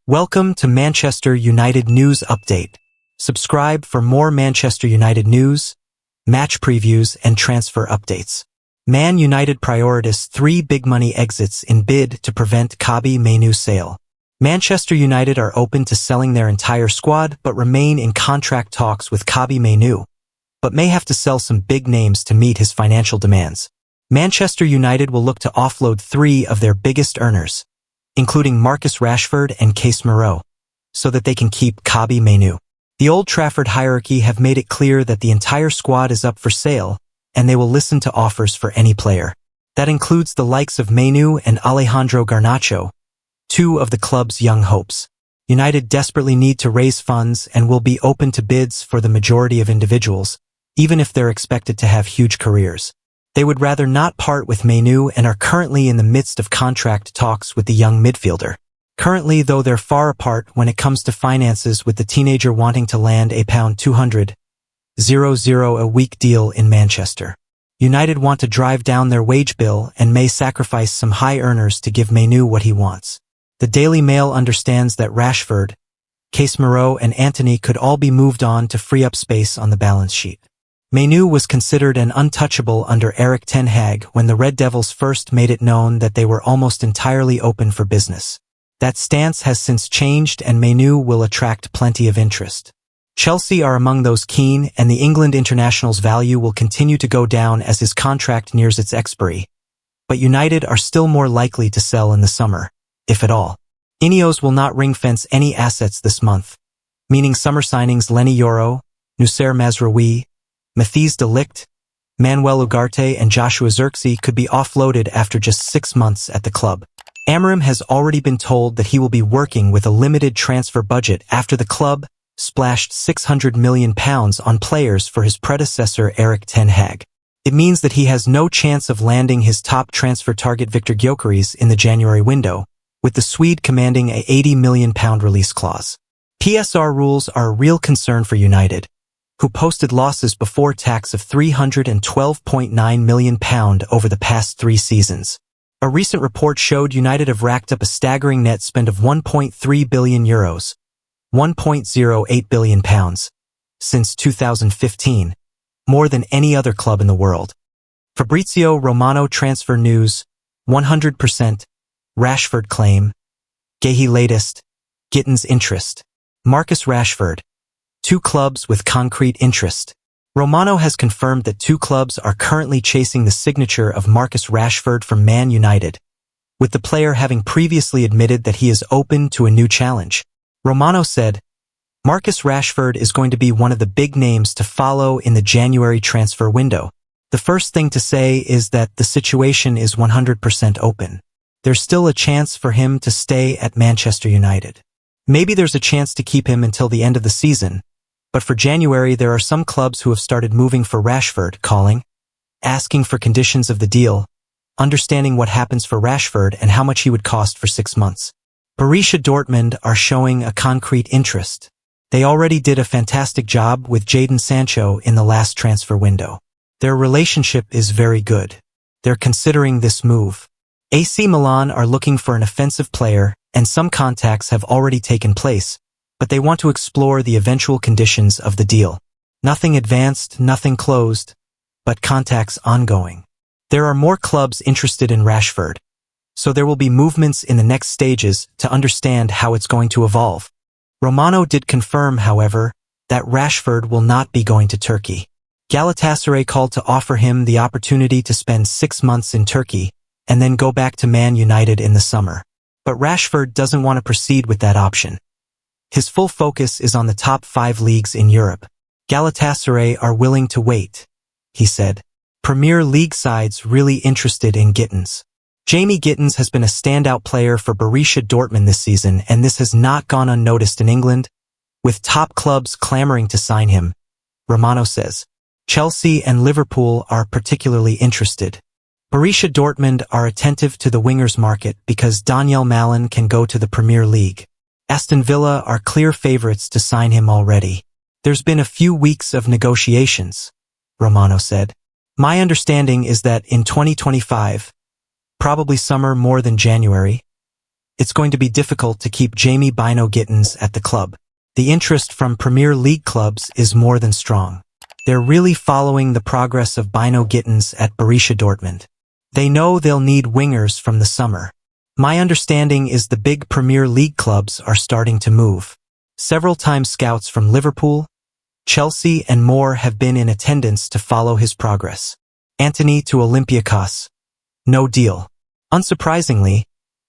Welcome to Manchester United News Update. Subscribe for more Manchester United news, match previews and transfer updates. Man United prioritizes 3 big money exits in bid to prevent Kobbie Mainoo sale. Manchester United are open to selling their entire squad but remain in contract talks with Kobbie Mainoo, but may have to sell some big names to meet his financial demands. Manchester United will look to offload 3 of their biggest earners, including Marcus Rashford and Casemiro, so that they can keep Kobbie Mainoo. The Old Trafford hierarchy have made it clear that the entire squad is up for sale, and they will listen to offers for any player. That includes the likes of Mainoo and Alejandro Garnacho, 2 of the club's young hopes. United desperately need to raise funds and will be open to bids for the majority of individuals, even if they're expected to have huge careers. They would rather not part with Mainoo and are currently in the midst of contract talks with the young midfielder. Currently, though, they're far apart when it comes to finances, with the teenager wanting to land a £200,000 a week deal in Manchester. United want to drive down their wage bill and may sacrifice some high earners to give Mainoo what he wants. The Daily Mail understands that Rashford, Casemiro and Antony could all be moved on to free up space on the balance sheet. Mainoo was considered an untouchable under Erik ten Hag when the Red Devils first made it known that they were almost entirely open for business. That stance has since changed and Mainoo will attract plenty of interest. Chelsea are among those keen, and the England international's value will continue to go down as his contract nears its expiry. But United are still more likely to sell in the summer, if at all. Ineos will not ring-fence any assets this month, meaning summer signings Leny Yoro, Noussair Mazraoui, Matthijs de Ligt, Manuel Ugarte and Joshua Zirkzee could be offloaded after just 6 months at the club. Amorim has already been told that he will be working with a limited transfer budget after the club splashed £600 million on players for his predecessor Erik ten Hag. It means that he has no chance of landing his top transfer target Viktor Gyökeres in the January window, with the Swede commanding a £80 million release clause. PSR rules are a real concern for United, who posted losses before tax of £312.9 million over the past 3 seasons. A recent report showed United have racked up a staggering net spend of €1.3 billion, £1.08 billion, since 2015, more than any other club in the world. Fabrizio Romano transfer news, 100%, Rashford claim, Guehi latest, Gittens interest. Marcus Rashford, 2 clubs with concrete interest. Romano has confirmed that 2 clubs are currently chasing the signature of Marcus Rashford from Man United, with the player having previously admitted that he is open to a new challenge. Romano said, Marcus Rashford is going to be one of the big names to follow in the January transfer window. The first thing to say is that the situation is 100% open. There's still a chance for him to stay at Manchester United. Maybe there's a chance to keep him until the end of the season, but for January there are some clubs who have started moving for Rashford, calling, asking for conditions of the deal, understanding what happens for Rashford and how much he would cost for 6 months. Borussia Dortmund are showing a concrete interest. They already did a fantastic job with Jadon Sancho in the last transfer window. Their relationship is very good. They're considering this move. AC Milan are looking for an offensive player, and some contacts have already taken place, but they want to explore the eventual conditions of the deal. Nothing advanced, nothing closed, but contacts ongoing. There are more clubs interested in Rashford, so there will be movements in the next stages to understand how it's going to evolve. Romano did confirm, however, that Rashford will not be going to Turkey. Galatasaray called to offer him the opportunity to spend 6 months in Turkey and then go back to Man United in the summer. But Rashford doesn't want to proceed with that option. His full focus is on the top 5 leagues in Europe. Galatasaray are willing to wait, he said. Premier League sides really interested in Gittens. Jamie Gittens has been a standout player for Borussia Dortmund this season, and this has not gone unnoticed in England, with top clubs clamoring to sign him, Romano says. Chelsea and Liverpool are particularly interested. Borussia Dortmund are attentive to the wingers market because Daniel Malin can go to the Premier League. Aston Villa are clear favourites to sign him already. There's been a few weeks of negotiations, Romano said. My understanding is that in 2025, probably summer more than January, it's going to be difficult to keep Jamie Bino Gittens at the club. The interest from Premier League clubs is more than strong. They're really following the progress of Bino Gittens at Borussia Dortmund. They know they'll need wingers from the summer. My understanding is the big Premier League clubs are starting to move. Several times scouts from Liverpool, Chelsea and more have been in attendance to follow his progress. Antony to Olympiacos. No deal. Unsurprisingly,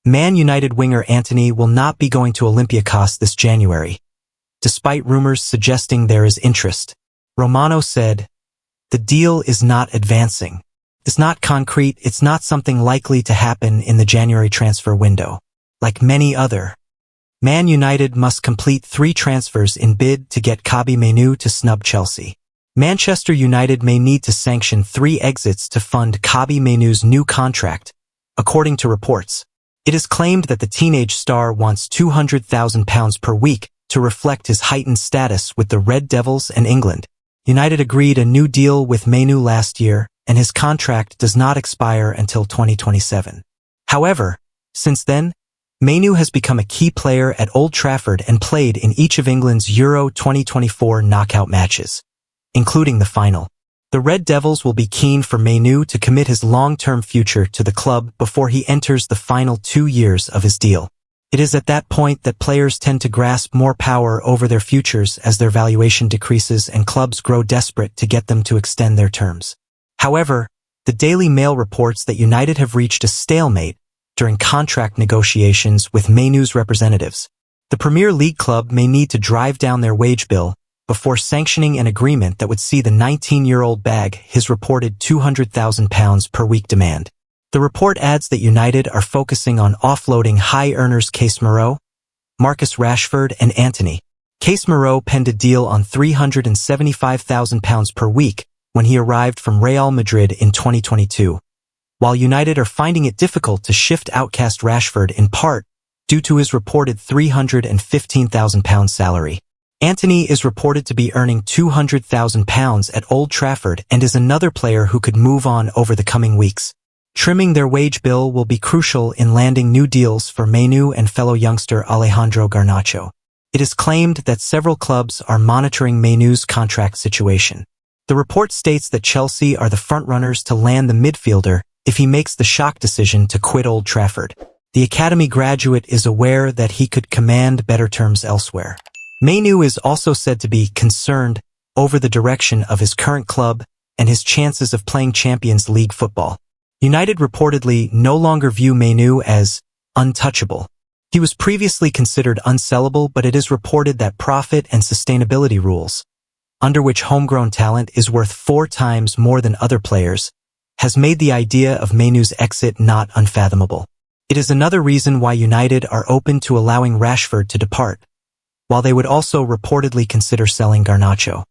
Man United winger Antony will not be going to Olympiacos this January, despite rumors suggesting there is interest. Romano said, "The deal is not advancing. It's not concrete, it's not something likely to happen in the January transfer window. Like many other, Man United must complete 3 transfers in bid to get Kobbie Mainoo to snub Chelsea. Manchester United may need to sanction 3 exits to fund Kobbie Mainoo's new contract, according to reports. It is claimed that the teenage star wants £200,000 per week to reflect his heightened status with the Red Devils and England. United agreed a new deal with Mainoo last year, and his contract does not expire until 2027. However, since then, Mainoo has become a key player at Old Trafford and played in each of England's Euro 2024 knockout matches, including the final. The Red Devils will be keen for Mainoo to commit his long-term future to the club before he enters the final 2 years of his deal. It is at that point that players tend to grasp more power over their futures as their valuation decreases and clubs grow desperate to get them to extend their terms. However, the Daily Mail reports that United have reached a stalemate during contract negotiations with Mainoo's representatives. The Premier League club may need to drive down their wage bill before sanctioning an agreement that would see the 19-year-old bag his reported £200,000 per week demand. The report adds that United are focusing on offloading high earners Casemiro, Marcus Rashford and Antony. Casemiro penned a deal on £375,000 per week when he arrived from Real Madrid in 2022, while United are finding it difficult to shift outcast Rashford in part due to his reported £315,000 salary. Antony is reported to be earning £200,000 at Old Trafford and is another player who could move on over the coming weeks. Trimming their wage bill will be crucial in landing new deals for Mainoo and fellow youngster Alejandro Garnacho. It is claimed that several clubs are monitoring Mainoo's contract situation. The report states that Chelsea are the frontrunners to land the midfielder if he makes the shock decision to quit Old Trafford. The academy graduate is aware that he could command better terms elsewhere. Mainoo is also said to be concerned over the direction of his current club and his chances of playing Champions League football. United reportedly no longer view Mainoo as untouchable. He was previously considered unsellable, but it is reported that profit and sustainability rules, under which homegrown talent is worth 4 times more than other players, has made the idea of Mainoo's exit not unfathomable. It is another reason why United are open to allowing Rashford to depart, while they would also reportedly consider selling Garnacho.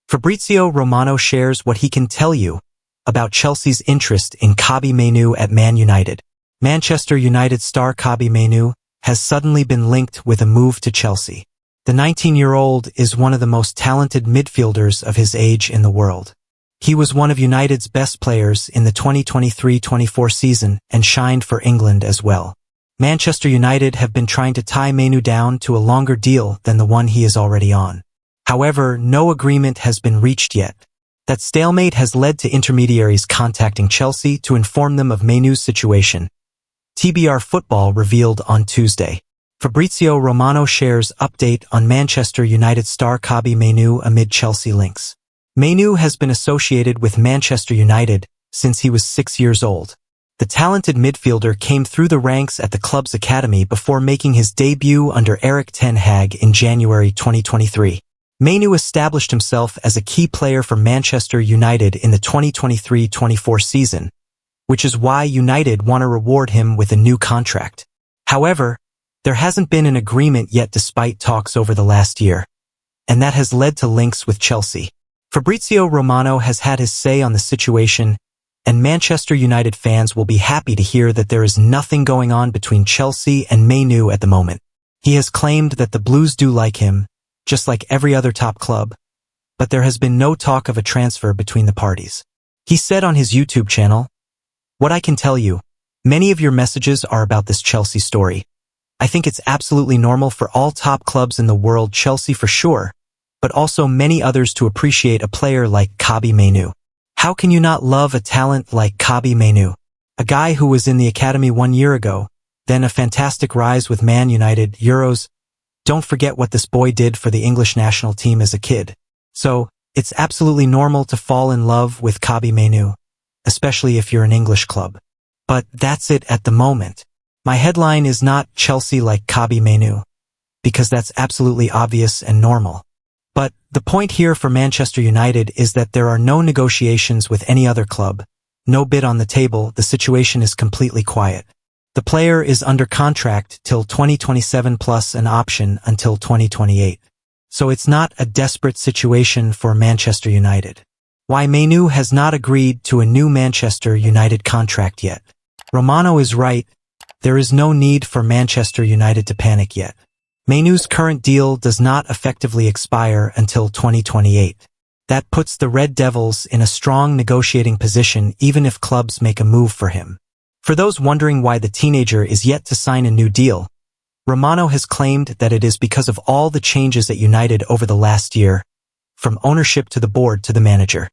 Fabrizio Romano shares what he can tell you about Chelsea's interest in Kobbie Mainoo at Man United. Manchester United star Kobbie Mainoo has suddenly been linked with a move to Chelsea. The 19-year-old is one of the most talented midfielders of his age in the world. He was one of United's best players in the 2023-24 season and shined for England as well. Manchester United have been trying to tie Mainoo down to a longer deal than the one he is already on. However, no agreement has been reached yet. That stalemate has led to intermediaries contacting Chelsea to inform them of Mainoo's situation. TBR Football revealed on Tuesday. Fabrizio Romano shares update on Manchester United star Kobbie Mainoo amid Chelsea links. Mainoo has been associated with Manchester United since he was 6 years old. The talented midfielder came through the ranks at the club's academy before making his debut under Erik ten Hag in January 2023. Mainoo established himself as a key player for Manchester United in the 2023-24 season, which is why United want to reward him with a new contract. However, there hasn't been an agreement yet despite talks over the last year, and that has led to links with Chelsea. Fabrizio Romano has had his say on the situation, and Manchester United fans will be happy to hear that there is nothing going on between Chelsea and Mainoo at the moment. He has claimed that the Blues do like him, just like every other top club, but there has been no talk of a transfer between the parties. He said on his YouTube channel, "What I can tell you, many of your messages are about this Chelsea story. I think it's absolutely normal for all top clubs in the world, Chelsea for sure, but also many others, to appreciate a player like Kobbie Mainoo. How can you not love a talent like Kobbie Mainoo? A guy who was in the academy 1 year ago, then a fantastic rise with Man United, Euros. Don't forget what this boy did for the English national team as a kid. So, it's absolutely normal to fall in love with Kobbie Mainoo, especially if you're an English club. But that's it at the moment. My headline is not Chelsea like Kobbie Mainoo, because that's absolutely obvious and normal. But the point here for Manchester United is that there are no negotiations with any other club, no bid on the table, the situation is completely quiet. The player is under contract till 2027 plus an option until 2028. So it's not a desperate situation for Manchester United. Why Mainoo has not agreed to a new Manchester United contract yet? Romano is right. There is no need for Manchester United to panic yet. Mainoo's current deal does not effectively expire until 2028. That puts the Red Devils in a strong negotiating position even if clubs make a move for him. For those wondering why the teenager is yet to sign a new deal, Romano has claimed that it is because of all the changes at United over the last year, from ownership to the board to the manager.